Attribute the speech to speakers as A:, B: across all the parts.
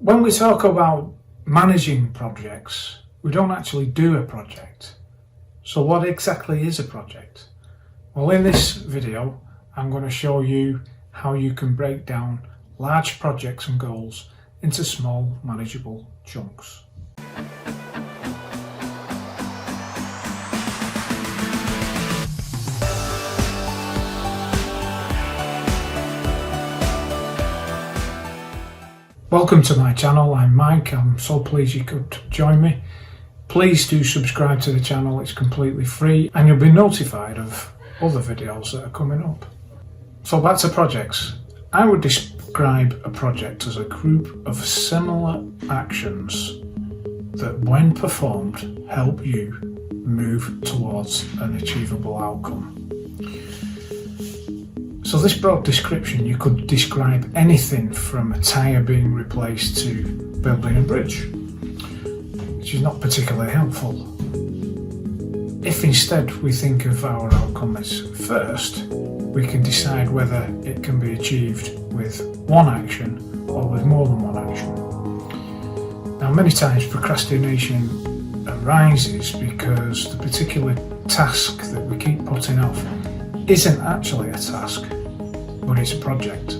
A: When we talk about managing projects, we don't actually do a project. So what exactly is a project? Well, in this video, I'm going to show you how you can break down large projects and goals into small, manageable chunks. Welcome to my channel. I'm Mike. I'm so pleased you could join me. Please do subscribe to the channel. It's completely free and you'll be notified of other videos that are coming up. So back to projects. I would describe a project as a group of similar actions that, when performed, help you move towards an achievable outcome. So this broad description, you could describe anything from a tyre being replaced to building a bridge, which is not particularly helpful. If instead we think of our outcome as first, we can decide whether it can be achieved with one action or with more than one action. Now, many times procrastination arises because the particular task that we keep putting off isn't actually a task, but it's a project.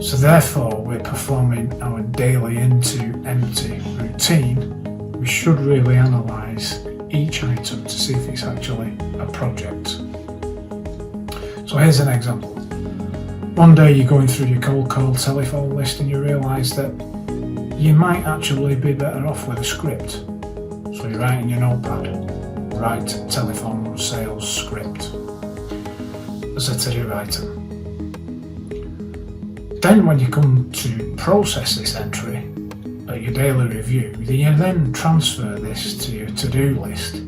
A: So therefore, we're performing our daily into empty routine. We should really analyse each item to see if it's actually a project. So here's an example. One day you're going through your cold call telephone list and you realise that you might actually be better off with a script. So you write in your notepad, write telephone sales script as a to-do item. Then when you come to process this entry at your daily review, you then transfer this to your to-do list.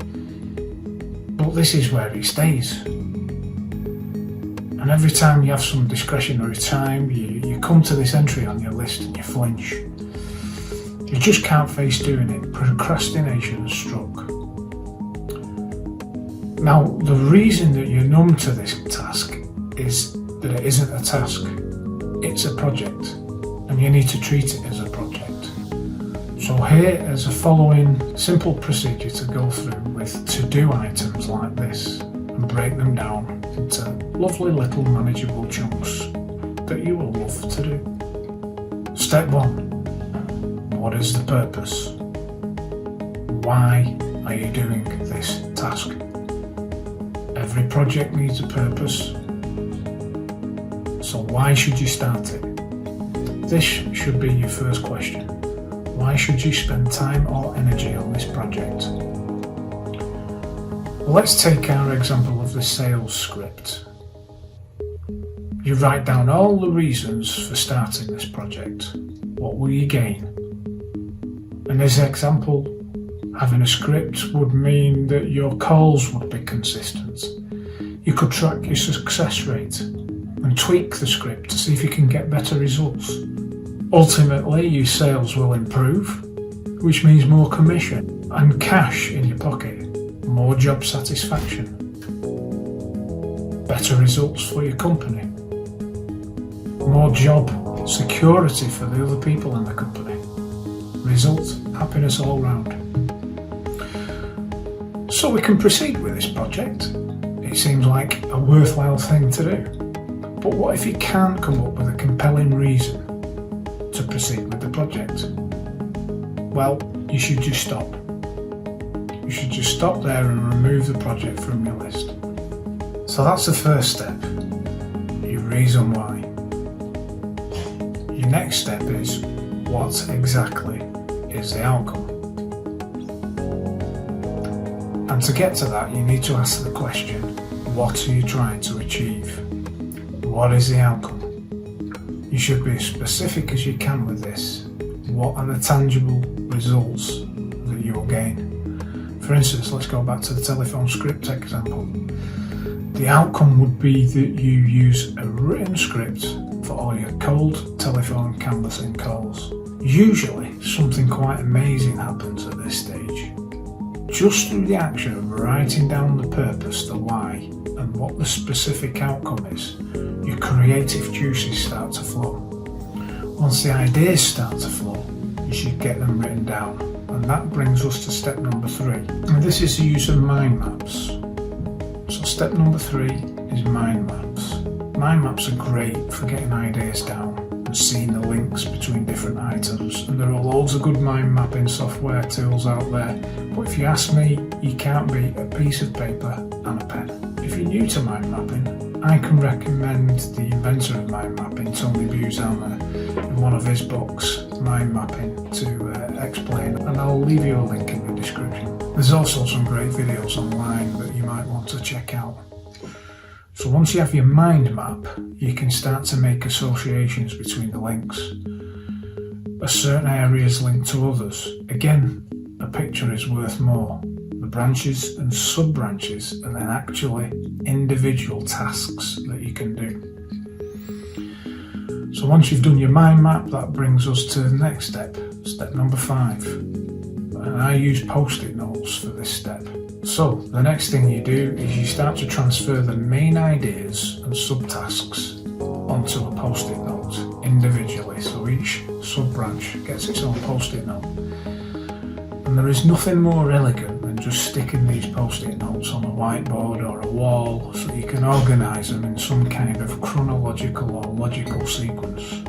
A: But this is where it stays. And every time you have some discretionary time, you come to this entry on your list and you flinch. You just can't face doing it. Procrastination has struck. Now, the reason that you're numb to this task is that it isn't a task, it's a project, and you need to treat it as a project. So here is a following simple procedure to go through with to-do items like this and break them down into lovely little manageable chunks that you will love to do. Step 1. What is the purpose? Why are you doing this task? Every project needs a purpose, so why should you start it? This should be your first question. Why should you spend time or energy on this project? Well, let's take our example of the sales script. You write down all the reasons for starting this project. What will you gain? In this example, having a script would mean that your calls would be consistent. You could track your success rate and tweak the script to see if you can get better results. Ultimately, your sales will improve, which means more commission and cash in your pocket, more job satisfaction, better results for your company, more job security for the other people in the company. Result, happiness all round. So we can proceed with this project. It seems like a worthwhile thing to do. But what if you can't come up with a compelling reason to proceed with the project? Well, you should just stop. You should just stop there and remove the project from your list. So that's the first step, your reason why. Your next step is, what exactly is the outcome? And to get to that, you need to ask the question, what are you trying to achieve? What is the outcome? You should be as specific as you can with this. What are the tangible results that you'll gain? For instance, let's go back to the telephone script example. The outcome would be that you use a written script for all your cold telephone canvassing calls. Usually, something quite amazing happens at this stage. Just through the action of writing down the purpose, the why, and what the specific outcome is, your creative juices start to flow. Once the ideas start to flow, you should get them written down. And that brings us to step number 3. And this is the use of mind maps. So step number 3 is mind maps. Mind maps are great for getting ideas down and seeing the links between different items. And there are loads of good mind mapping software tools out there. But if you ask me, you can't beat a piece of paper and a pen. If you're new to mind mapping, I can recommend the inventor of mind mapping, Tony Buzan, in one of his books, Mind Mapping, to explain, and I'll leave you a link in the description. There's also some great videos online that you might want to check out. So once you have your mind map, you can start to make associations between the links. A certain area is linked to others. Again, a picture is worth more. The branches and sub-branches are then actually individual tasks that you can do. So once you've done your mind map, that brings us to the next step, step number 5. And I use post-it notes for this step. So the next thing you do is you start to transfer the main ideas and subtasks onto a post-it note individually. So each sub-branch gets its own post-it note. And there is nothing more elegant than just sticking these post-it notes on a whiteboard or a wall so you can organise them in some kind of chronological or logical sequence.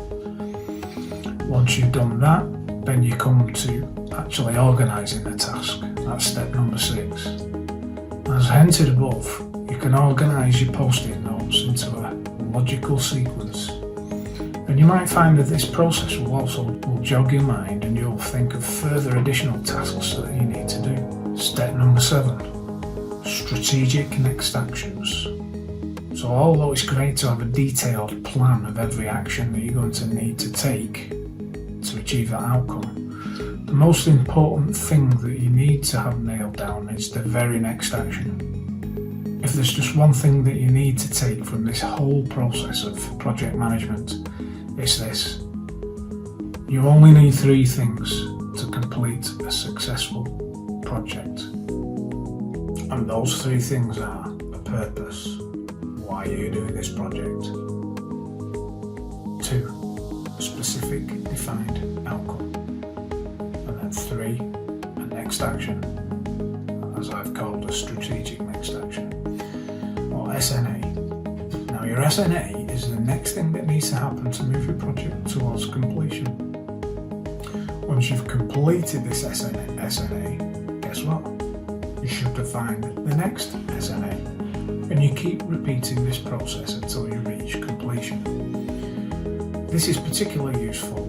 A: Once you've done that, then you come to actually organising the task. That's step number 6. As hinted above, you can organise your post-it notes into a logical sequence. And you might find that this process will jog your mind and you'll think of further additional tasks that you need to do. Step number 7, strategic next actions. So although it's great to have a detailed plan of every action that you're going to need to take to achieve that outcome, the most important thing that you need to have nailed down is the very next action. If there's just one thing that you need to take from this whole process of project management, it's this. You only need 3 things to complete a successful project. And those 3 things are a purpose. Why are you doing this project? 2, a specific defined outcome. And then 3, a next action, as I've called a strategic next action, or SNA. Now your SNA is the next thing that needs to happen to move your project towards completion. Once you've completed this SNA, guess what? You should define the next SNA. And you keep repeating this process until you reach completion. This is particularly useful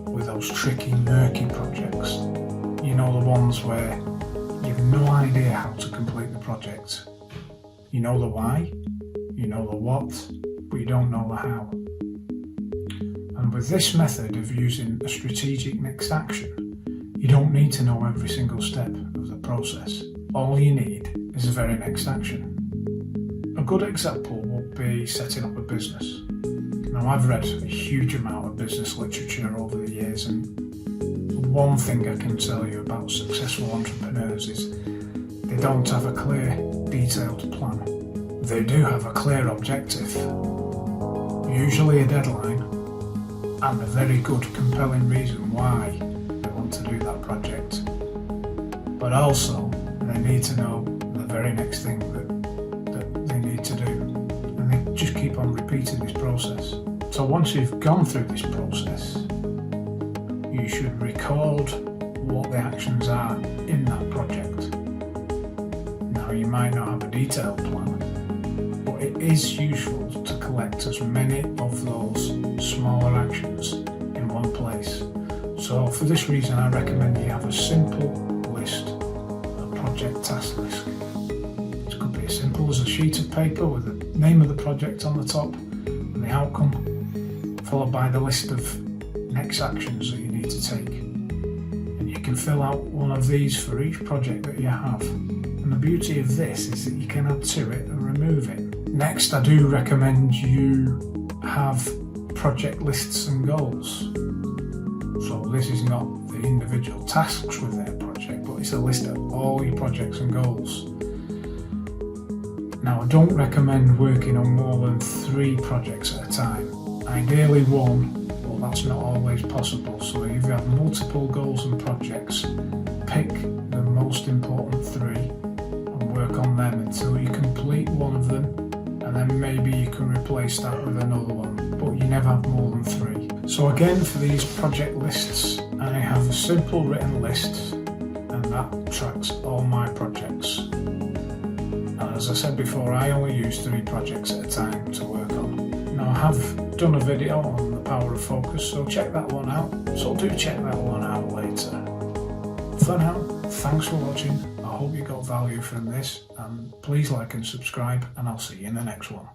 A: with those tricky, murky projects. You know, the ones where you have no idea how to complete the project. You know the why, you know the what, but you don't know the how. And with this method of using a strategic next action, you don't need to know every single step of the process. All you need is the very next action. A good example would be setting up a business. Now, I've read a huge amount of business literature over the years, and one thing I can tell you about successful entrepreneurs is they don't have a clear, detailed plan. They do have a clear objective, usually a deadline, and a very good, compelling reason why they want to do that project. But also, they need to know the very next thing that they need to do. And they just keep on repeating this process. So once you've gone through this process, you should record what the actions are in that project. Now, you might not have a detailed plan, but it is useful to collect as many of those smaller actions in one place. So for this reason, I recommend you have a simple list, a project task list. It could be as simple as a sheet of paper with the name of the project on the top and the outcome, followed by the list of next actions that you need to take. And you can fill out one of these for each project that you have. And the beauty of this is that you can add to it and remove it. Next, I do recommend you have project lists and goals. So this is not the individual tasks within a project, but it's a list of all your projects and goals. Now, I don't recommend working on more than 3 projects at a time. Ideally 1, but that's not always possible. So if you have multiple goals and projects, pick the most important 3 and work on them until you complete one of them, and then maybe you can replace that with another one, but you never have more than 3. So again, for these project lists, I have a simple written list, and that tracks all my projects. And as I said before, I only use 3 projects at a time to work on. Now, I have done a video on the power of focus, so check that one out. So do check that one out later. For now, thanks for watching. I hope you got value from this, and please like and subscribe, and I'll see you in the next one.